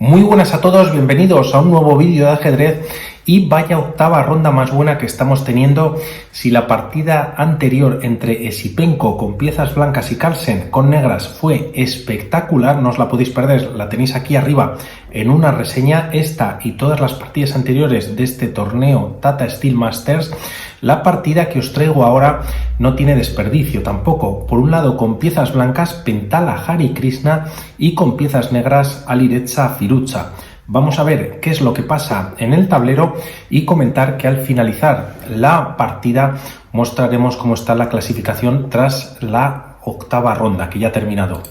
Muy buenas a todos, bienvenidos a un nuevo vídeo de ajedrez y vaya octava ronda más buena que estamos teniendo. Si la partida anterior entre Esipenko con piezas blancas y Carlsen con negras fue espectacular, no os la podéis perder, la tenéis aquí arriba en una reseña. Esta y todas las partidas anteriores de este torneo Tata Steel Masters, la partida que os traigo ahora no tiene desperdicio tampoco. Por un lado, con piezas blancas Pentala Hare Krishna y con piezas negras Alireza Firouzja. Vamos a ver qué es lo que pasa en el tablero y comentar que al finalizar la partida mostraremos cómo está la clasificación tras la octava ronda, que ya ha terminado.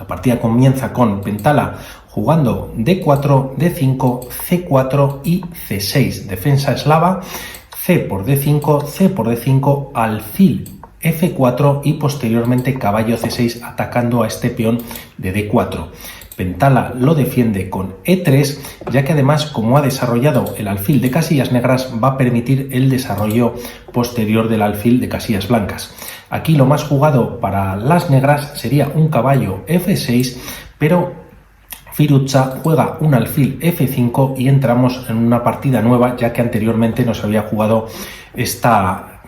La partida comienza con Pentala jugando D4, D5, C4 y C6. Defensa eslava, C por D5, C por D5, alfil F4 y posteriormente caballo C6 atacando a este peón de D4. Pentala lo defiende con E3, ya que además, como ha desarrollado el alfil de casillas negras, va a permitir el desarrollo posterior del alfil de casillas blancas. Aquí lo más jugado para las negras sería un caballo F6, pero Firouzja juega un alfil F5 y entramos en una partida nueva, ya que anteriormente nos había jugado esta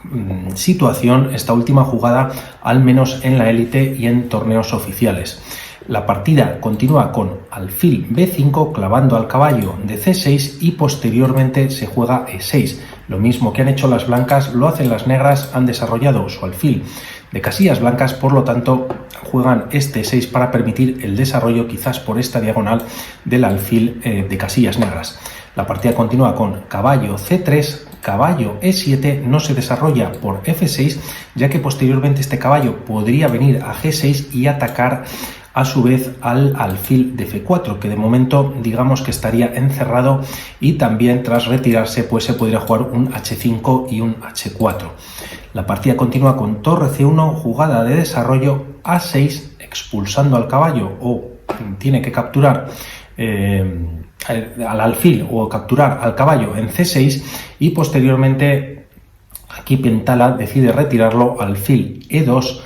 situación, esta última jugada, al menos en la élite y en torneos oficiales. La partida continúa con alfil B5 clavando al caballo de C6 y posteriormente se juega E6. Lo mismo que han hecho las blancas lo hacen las negras, han desarrollado su alfil de casillas blancas, por lo tanto juegan este E6 para permitir el desarrollo quizás por esta diagonal del alfil de casillas negras. La partida continúa con caballo C3, caballo E7, no se desarrolla por F6, ya que posteriormente este caballo podría venir a G6 y atacar a su vez al alfil de F4, que de momento digamos que estaría encerrado, y también tras retirarse pues se podría jugar un H5 y un H4. La partida continúa con torre C1, jugada de desarrollo A6, expulsando al caballo, o tiene que capturar al alfil o capturar al caballo en C6, y posteriormente aquí Pentala decide retirarlo, alfil E2,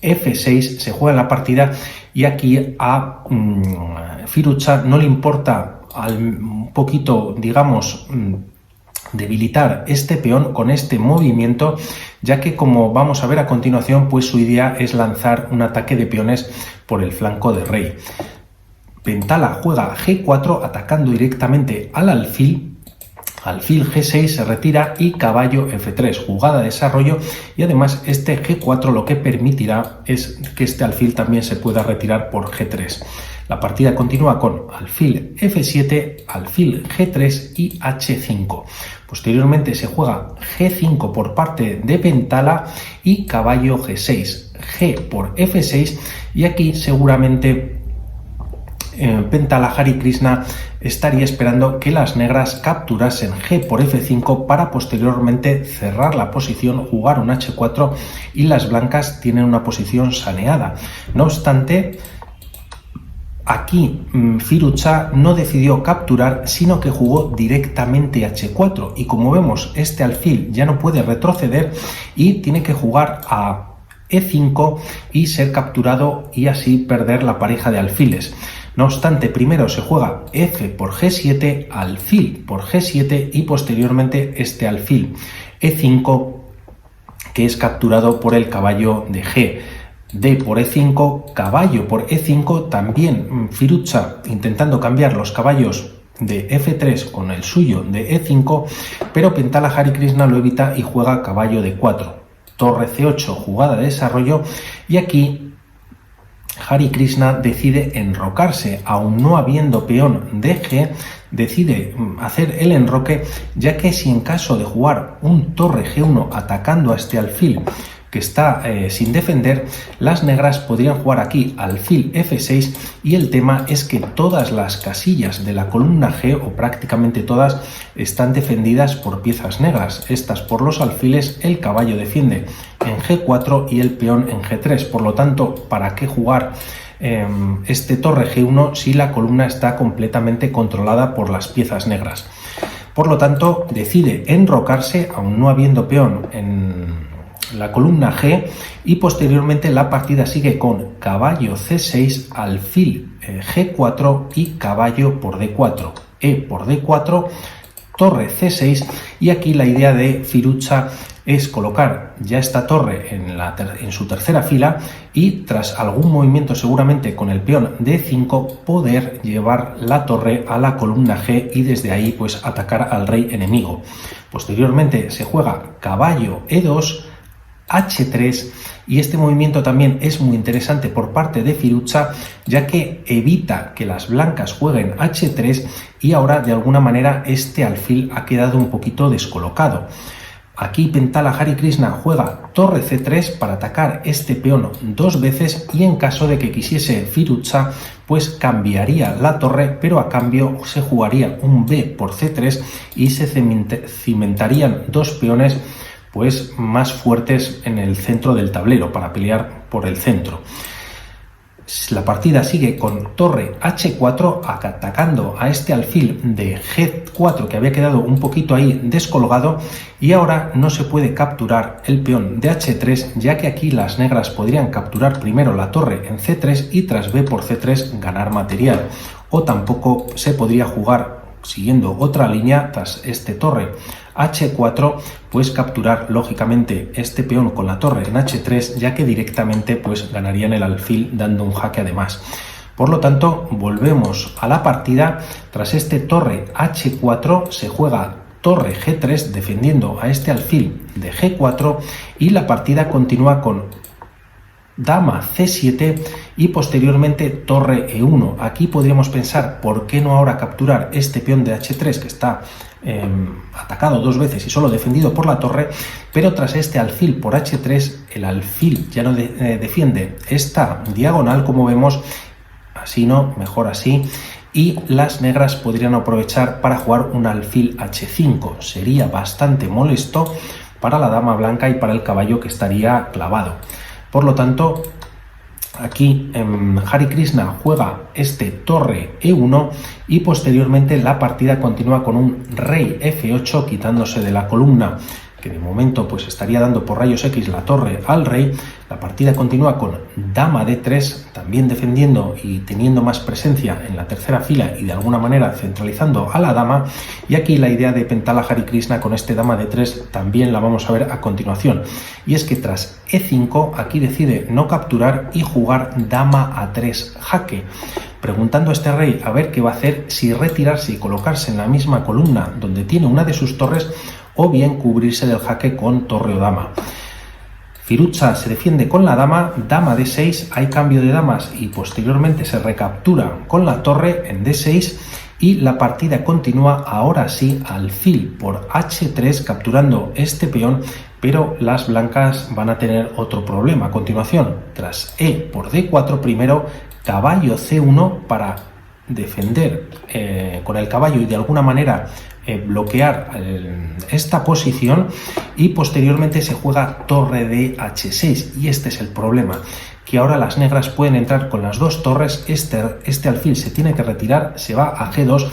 F6, se juega la partida y aquí a Firouzja no le importa un poquito, digamos, debilitar este peón con este movimiento, ya que, como vamos a ver a continuación, pues su idea es lanzar un ataque de peones por el flanco de rey. Pentala juega G4 atacando directamente al alfil G6 se retira y caballo F3, jugada de desarrollo, y además este G4 lo que permitirá es que este alfil también se pueda retirar por G3. La partida continúa con alfil F7, alfil G3 y H5. Posteriormente se juega G5 por parte de Pentala y caballo G6, G por F6, y aquí seguramente Pentala Hare Krishna estaría esperando que las negras capturasen G por F5 para posteriormente cerrar la posición, jugar un H4, y las blancas tienen una posición saneada. No obstante, aquí Firouzja no decidió capturar, sino que jugó directamente H4, y como vemos este alfil ya no puede retroceder y tiene que jugar a E5 y ser capturado y así perder la pareja de alfiles. No obstante, primero se juega F por G7, alfil por G7 y posteriormente este alfil E5, que es capturado por el caballo de G. D por E5, caballo por E5, también Firouzja intentando cambiar los caballos de F3 con el suyo de E5, pero Pentala Hare Krishna lo evita y juega caballo de 4. Torre C8, jugada de desarrollo, y aquí Hare Krishna decide enrocarse, aún no habiendo peón de G, decide hacer el enroque, ya que si en caso de jugar un torre G1 atacando a este alfil que está sin defender, las negras podrían jugar aquí alfil F6, y el tema es que todas las casillas de la columna G, o prácticamente todas, están defendidas por piezas negras, estas por los alfiles, el caballo defiende en G4 y el peón en G3, por lo tanto, ¿para qué jugar este torre G1 si la columna está completamente controlada por las piezas negras? Por lo tanto, decide enrocarse, aún no habiendo peón la columna G, y posteriormente la partida sigue con caballo C6, alfil G4 y caballo por D4, E por D4, torre C6, y aquí la idea de Firuza es colocar ya esta torre en su tercera fila y tras algún movimiento seguramente con el peón D5 poder llevar la torre a la columna G y desde ahí pues atacar al rey enemigo. Posteriormente se juega caballo E2, H3, y este movimiento también es muy interesante por parte de Firuza, ya que evita que las blancas jueguen H3 y ahora de alguna manera este alfil ha quedado un poquito descolocado. Aquí Pentala Hare Krishna juega torre C3 para atacar este peón dos veces, y en caso de que quisiese Firuza pues cambiaría la torre, pero a cambio se jugaría un B por C3 y se cimentarían dos peones pues más fuertes en el centro del tablero para pelear por el centro. La partida sigue con torre H4 atacando a este alfil de G4 que había quedado un poquito ahí descolgado, y ahora no se puede capturar el peón de H3, ya que aquí las negras podrían capturar primero la torre en C3 y tras B por C3 ganar material, o tampoco se podría jugar siguiendo otra línea tras este torre H4 pues capturar lógicamente este peón con la torre en H3, ya que directamente pues ganarían el alfil dando un jaque además. Por lo tanto, volvemos a la partida. Tras este torre H4 se juega torre G3 defendiendo a este alfil de G4 y la partida continúa con dama C7 y posteriormente torre E1. Aquí podríamos pensar por qué no ahora capturar este peón de H3 que está atacado dos veces y solo defendido por la torre, pero tras este alfil por H3 el alfil ya no defiende esta diagonal como vemos, así no, mejor así, y las negras podrían aprovechar para jugar un alfil H5. Sería bastante molesto para la dama blanca y para el caballo que estaría clavado. Por lo tanto, aquí Hare Krishna juega este torre E1 y posteriormente la partida continúa con un rey F8 quitándose de la columna que de momento pues estaría dando por rayos X la torre al rey. La partida continúa con dama D3, también defendiendo y teniendo más presencia en la tercera fila y de alguna manera centralizando a la dama. Y aquí la idea de Pentala Hare Krishna con este dama D3 también la vamos a ver a continuación. Y es que tras E5 aquí decide no capturar y jugar dama A3 jaque, preguntando a este rey a ver qué va a hacer, si retirarse y colocarse en la misma columna donde tiene una de sus torres, o bien cubrirse del jaque con torre o dama. Firuza se defiende con la dama, dama D6, hay cambio de damas y posteriormente se recaptura con la torre en D6 y la partida continúa ahora sí alfil por H3 capturando este peón, pero las blancas van a tener otro problema. A continuación, tras E por D4, primero caballo C1 para defender con el caballo y de alguna manera bloquear esta posición, y posteriormente se juega torre de H6 y este es el problema, que ahora las negras pueden entrar con las dos torres, este alfil se tiene que retirar, se va a G2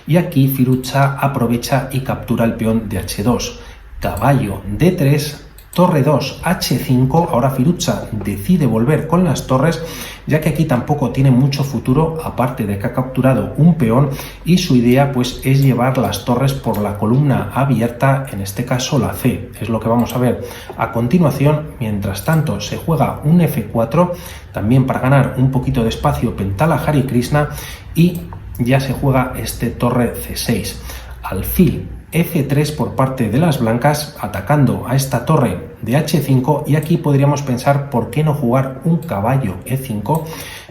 y aquí Firuza aprovecha y captura el peón de H2, caballo D3, torre 2, H5, ahora Firuza decide volver con las torres, ya que aquí tampoco tiene mucho futuro, aparte de que ha capturado un peón, y su idea pues es llevar las torres por la columna abierta, en este caso la C, es lo que vamos a ver a continuación. Mientras tanto se juega un F4, también para ganar un poquito de espacio Pentala Hare Krishna, y ya se juega este torre C6, alfil F3 por parte de las blancas atacando a esta torre de H5, y aquí podríamos pensar por qué no jugar un caballo E5,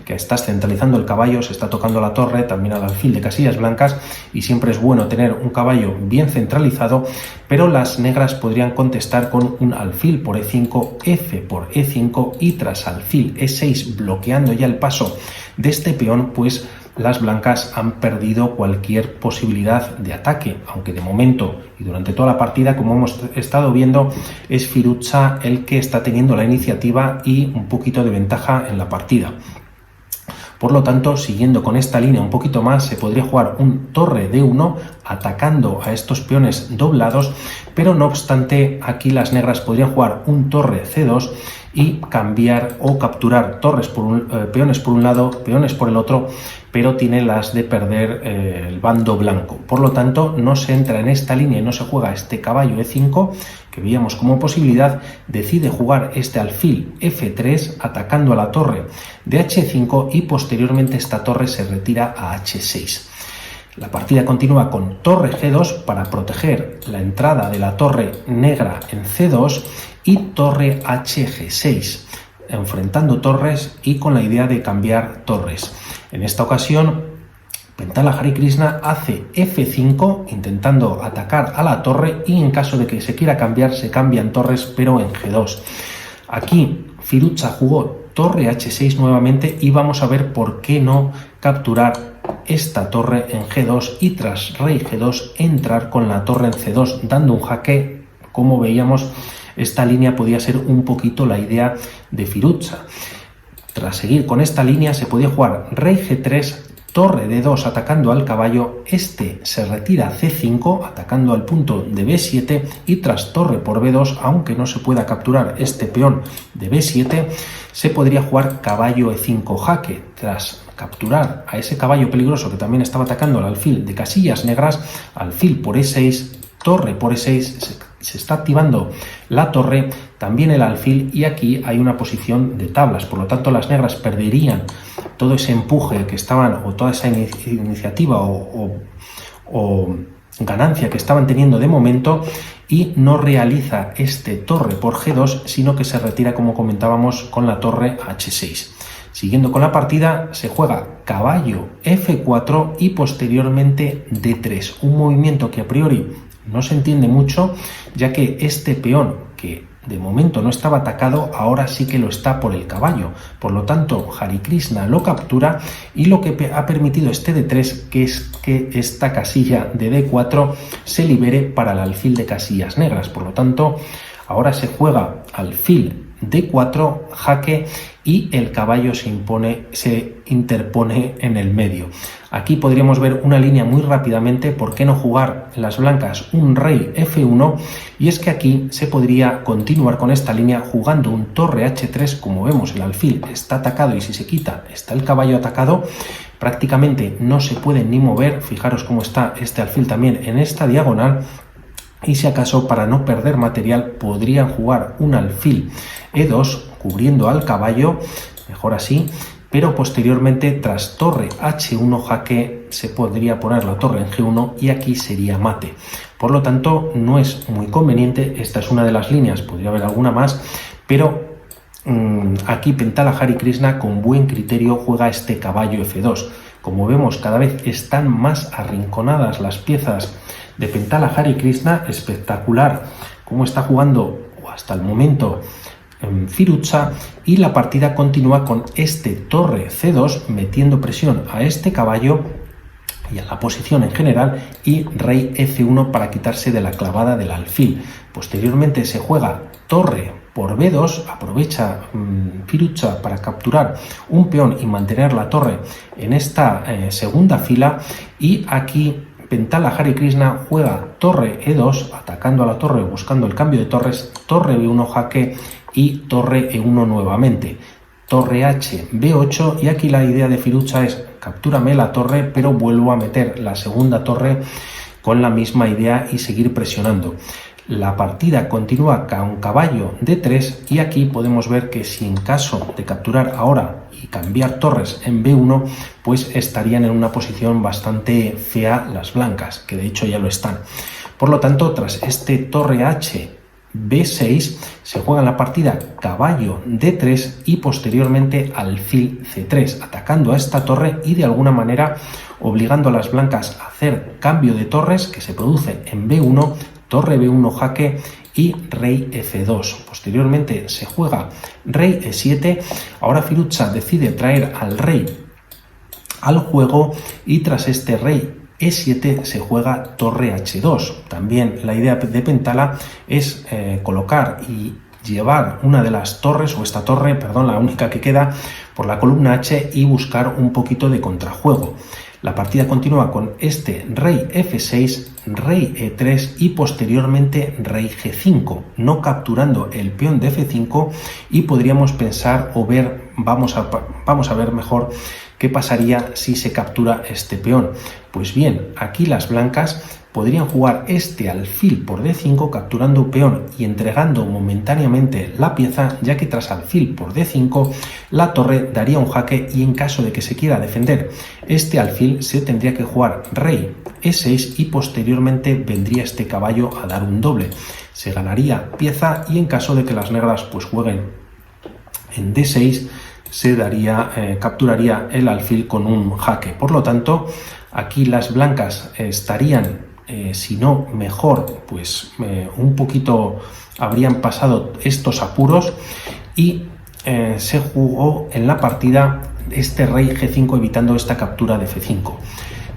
que estás centralizando el caballo, se está tocando la torre también al alfil de casillas blancas y siempre es bueno tener un caballo bien centralizado, pero las negras podrían contestar con un alfil por E5, F por E5 y tras alfil E6 bloqueando ya el paso de este peón, pues las blancas han perdido cualquier posibilidad de ataque, aunque de momento y durante toda la partida, como hemos estado viendo, es Firuza el que está teniendo la iniciativa y un poquito de ventaja en la partida. Por lo tanto, siguiendo con esta línea un poquito más, se podría jugar un torre D1 atacando a estos peones doblados, pero no obstante, aquí las negras podrían jugar un torre C2 y cambiar o capturar peones por un lado, peones por el otro, pero tiene las de perder el bando blanco. Por lo tanto, no se entra en esta línea y no se juega este caballo E5, que veíamos como posibilidad. Decide jugar este alfil F3 atacando a la torre de H5 y posteriormente esta torre se retira a H6. La partida continúa con torre G2 para proteger la entrada de la torre negra en C2 y torre HG6, enfrentando torres y con la idea de cambiar torres. En esta ocasión, Pentala Hare Krishna hace F5 intentando atacar a la torre y en caso de que se quiera cambiar, se cambian torres pero en G2. Aquí Firuza jugó torre H6 nuevamente y vamos a ver por qué no capturar esta torre en G2 y tras rey G2 entrar con la torre en C2 dando un jaque. Como veíamos, esta línea podía ser un poquito la idea de Firuza. Tras seguir con esta línea se podía jugar rey G3, torre D2 atacando al caballo, este se retira a C5 atacando al punto de B7 y tras torre por B2, aunque no se pueda capturar este peón de B7, se podría jugar caballo E5 jaque. Tras capturar a ese caballo peligroso que también estaba atacando al alfil de casillas negras, alfil por E6, torre por E6, se está activando la torre, también el alfil y aquí hay una posición de tablas, por lo tanto las negras perderían todo ese empuje que estaban o toda esa iniciativa o ganancia que estaban teniendo de momento y no realiza este torre por G2, sino que se retira, como comentábamos, con la torre H6. Siguiendo con la partida, se juega caballo F4 y posteriormente D3, un movimiento que a priori no se entiende mucho, ya que este peón que de momento no estaba atacado, ahora sí que lo está por el caballo. Por lo tanto, Hare Krishna lo captura y lo que ha permitido este D3 que es que esta casilla de D4 se libere para el alfil de casillas negras. Por lo tanto, ahora se juega alfil D4, jaque y el caballo se interpone en el medio. Aquí podríamos ver una línea muy rápidamente, ¿por qué no jugar las blancas un rey F1? Y es que aquí se podría continuar con esta línea jugando un torre H3, como vemos el alfil está atacado y si se quita está el caballo atacado, prácticamente no se puede ni mover, fijaros cómo está este alfil también en esta diagonal. Y si acaso, para no perder material, podrían jugar un alfil E2 cubriendo al caballo, mejor así, pero posteriormente tras torre H1 jaque se podría poner la torre en G1 y aquí sería mate. Por lo tanto, no es muy conveniente, esta es una de las líneas, podría haber alguna más, pero aquí Pentala Hare Krishna con buen criterio juega este caballo F2. Como vemos, cada vez están más arrinconadas las piezas de Pentala Hare Krishna, espectacular cómo está jugando hasta el momento Firuza, y la partida continúa con este torre C2 metiendo presión a este caballo y a la posición en general y rey F1 para quitarse de la clavada del alfil. Posteriormente se juega torre por B2, aprovecha Firuza para capturar un peón y mantener la torre en esta segunda fila y aquí Pentala Hare Krishna juega torre E2 atacando a la torre buscando el cambio de torres, torre B1 jaque y torre E1 nuevamente, torre H B8 y aquí la idea de Firuza es captúrame la torre pero vuelvo a meter la segunda torre con la misma idea y seguir presionando. La partida continúa con caballo D3 y aquí podemos ver que si en caso de capturar ahora y cambiar torres en B1, pues estarían en una posición bastante fea las blancas, que de hecho ya lo están. Por lo tanto, tras este torre H B6 se juega la partida caballo D3 y posteriormente alfil C3, atacando a esta torre y de alguna manera obligando a las blancas a hacer cambio de torres que se produce en B1, torre B1 jaque y rey F2. Posteriormente se juega rey E7. Ahora Firuza decide traer al rey al juego y tras este rey E7 se juega torre H2. También la idea de Pentala es colocar y llevar una de las torres, o esta torre, perdón, la única que queda, por la columna H y buscar un poquito de contrajuego. La partida continúa con este rey F6, rey E3 y posteriormente rey G5, no capturando el peón de F5, y podríamos pensar o ver, vamos a ver mejor qué pasaría si se captura este peón. Pues bien, aquí las blancas podrían jugar este alfil por D5 capturando peón y entregando momentáneamente la pieza, ya que tras alfil por D5 la torre daría un jaque, y en caso de que se quiera defender este alfil se tendría que jugar rey E6 y posteriormente vendría este caballo a dar un doble. Se ganaría pieza, y en caso de que las negras pues jueguen en D6 se capturaría el alfil con un jaque. Por lo tanto, aquí las blancas estarían si no mejor, pues un poquito habrían pasado estos apuros, y se jugó en la partida este rey G5 evitando esta captura de F5.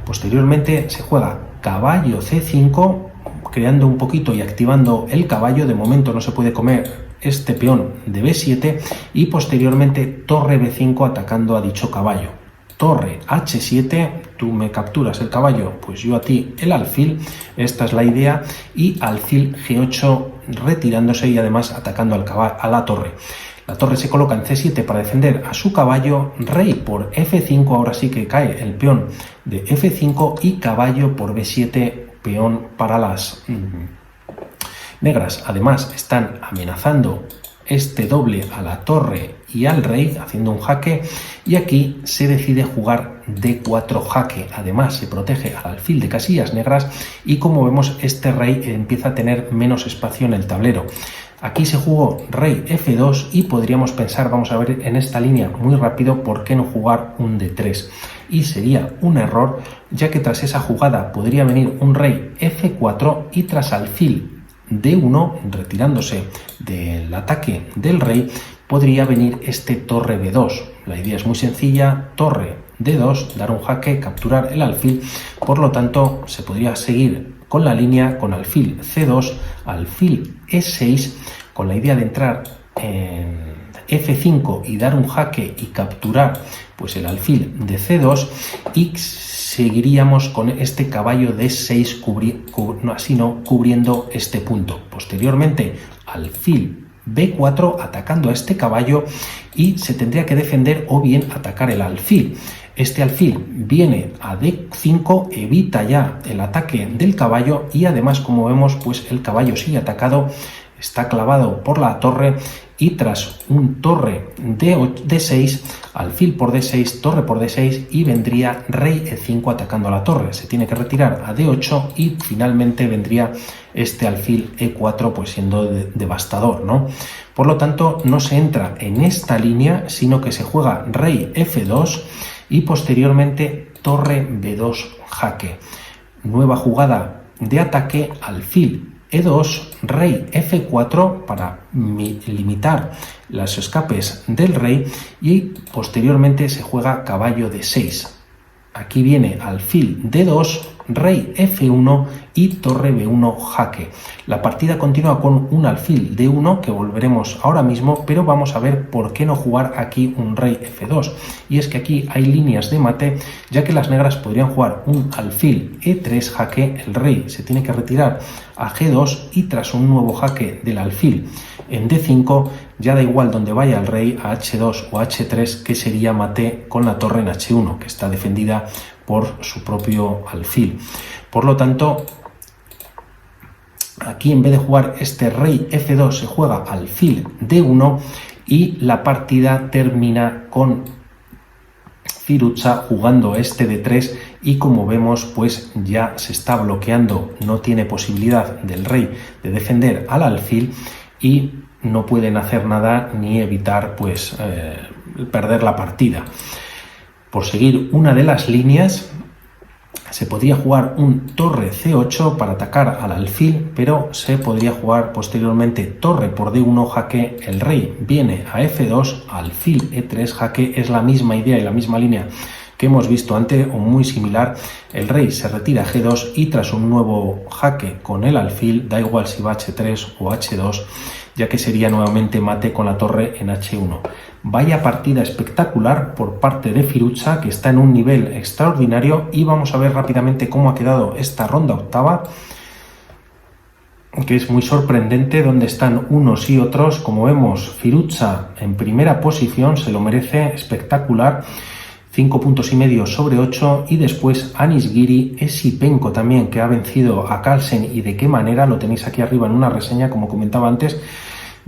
Posteriormente se juega caballo C5 creando un poquito y activando el caballo. De momento no se puede comer este peón de B7, y posteriormente torre B5 atacando a dicho caballo. Torre H7, tú me capturas el caballo, pues yo a ti el alfil, esta es la idea, y alfil G8 retirándose y además atacando a la torre. La torre se coloca en C7 para defender a su caballo, rey por F5, ahora sí que cae el peón de F5, y caballo por B7, peón para las negras. Además están amenazando este doble a la torre y al rey, haciendo un jaque, y aquí se decide jugar D4 jaque. Además se protege al alfil de casillas negras, y como vemos este rey empieza a tener menos espacio en el tablero. Aquí se jugó rey F2 y podríamos pensar, vamos a ver en esta línea muy rápido, por qué no jugar un D3, y sería un error, ya que tras esa jugada podría venir un rey F4 y tras alfil D1, retirándose del ataque del rey, podría venir este torre B2. La idea es muy sencilla, torre D2, dar un jaque, capturar el alfil. Por lo tanto, se podría seguir con la línea con alfil C2, alfil E6, con la idea de entrar en F5 y dar un jaque y capturar pues el alfil de C2, y seguiríamos con este caballo D6 cubriendo este punto. Posteriormente alfil B4 atacando a este caballo, y se tendría que defender o bien atacar el alfil. Este alfil viene a D5, evita ya el ataque del caballo, y además, como vemos, pues el caballo sigue atacado, está clavado por la torre, y tras un torre D6, alfil por D6, torre por D6, y vendría rey E5 atacando a la torre. Se tiene que retirar a D8 y finalmente vendría este alfil E4 pues siendo devastador, ¿no? Por lo tanto, no se entra en esta línea, sino que se juega rey F2 y posteriormente torre B2 jaque. Nueva jugada de ataque, alfil E2, rey F4 para limitar los escapes del rey, y posteriormente se juega caballo D6. Aquí viene alfil D2, rey F1 y torre B1 jaque. La partida continúa con un alfil D1 que volveremos ahora mismo, pero vamos a ver por qué no jugar aquí un rey F2. Y es que aquí hay líneas de mate, ya que las negras podrían jugar un alfil E3 jaque, el rey se tiene que retirar a G2 y tras un nuevo jaque del alfil en D5 ya da igual donde vaya el rey, a H2 o H3, que sería mate con la torre en H1, que está defendida por su propio alfil. Por lo tanto, aquí en vez de jugar este rey F2 se juega alfil D1 y la partida termina con Firuza jugando este D3, y como vemos pues ya se está bloqueando, no tiene posibilidad del rey de defender al alfil y no pueden hacer nada ni evitar pues perder la partida. Por seguir una de las líneas, se podría jugar un torre C8 para atacar al alfil, pero se podría jugar posteriormente torre por D1 jaque, el rey viene a F2, alfil E3 jaque. Es la misma idea y la misma línea que hemos visto antes, o muy similar. El rey se retira a G2 y tras un nuevo jaque con el alfil, da igual si va H3 o H2, ya que sería nuevamente mate con la torre en H1. Vaya partida espectacular por parte de Firuza, que está en un nivel extraordinario, y vamos a ver rápidamente cómo ha quedado esta ronda octava, que es muy sorprendente donde están unos y otros. Como vemos, Firuza en primera posición, se lo merece, espectacular, 5,5 puntos sobre 8, y después Anish Giri, Esipenko también, que ha vencido a Carlsen y de qué manera, lo tenéis aquí arriba en una reseña, como comentaba antes.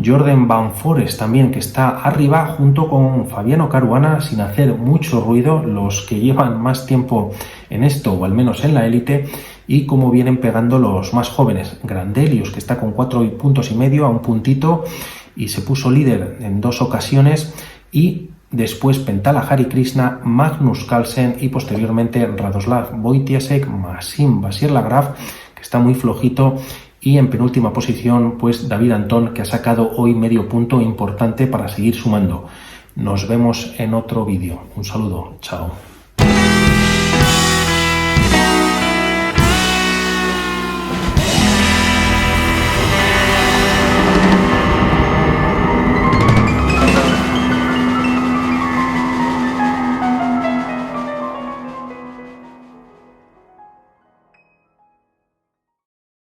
Jordan Van Forest también, que está arriba junto con Fabiano Caruana sin hacer mucho ruido, los que llevan más tiempo en esto, o al menos en la élite, y como vienen pegando los más jóvenes. Grandelius, que está con 4,5 puntos, a un puntito, y se puso líder en 2 ocasiones, y después Pentala Harikrishna, Magnus Carlsen y posteriormente Radoslav Wojciech, Maxim Vasierlagraf, que está muy flojito. Y en penúltima posición, pues David Antón, que ha sacado hoy medio punto importante para seguir sumando. Nos vemos en otro vídeo. Un saludo, chao.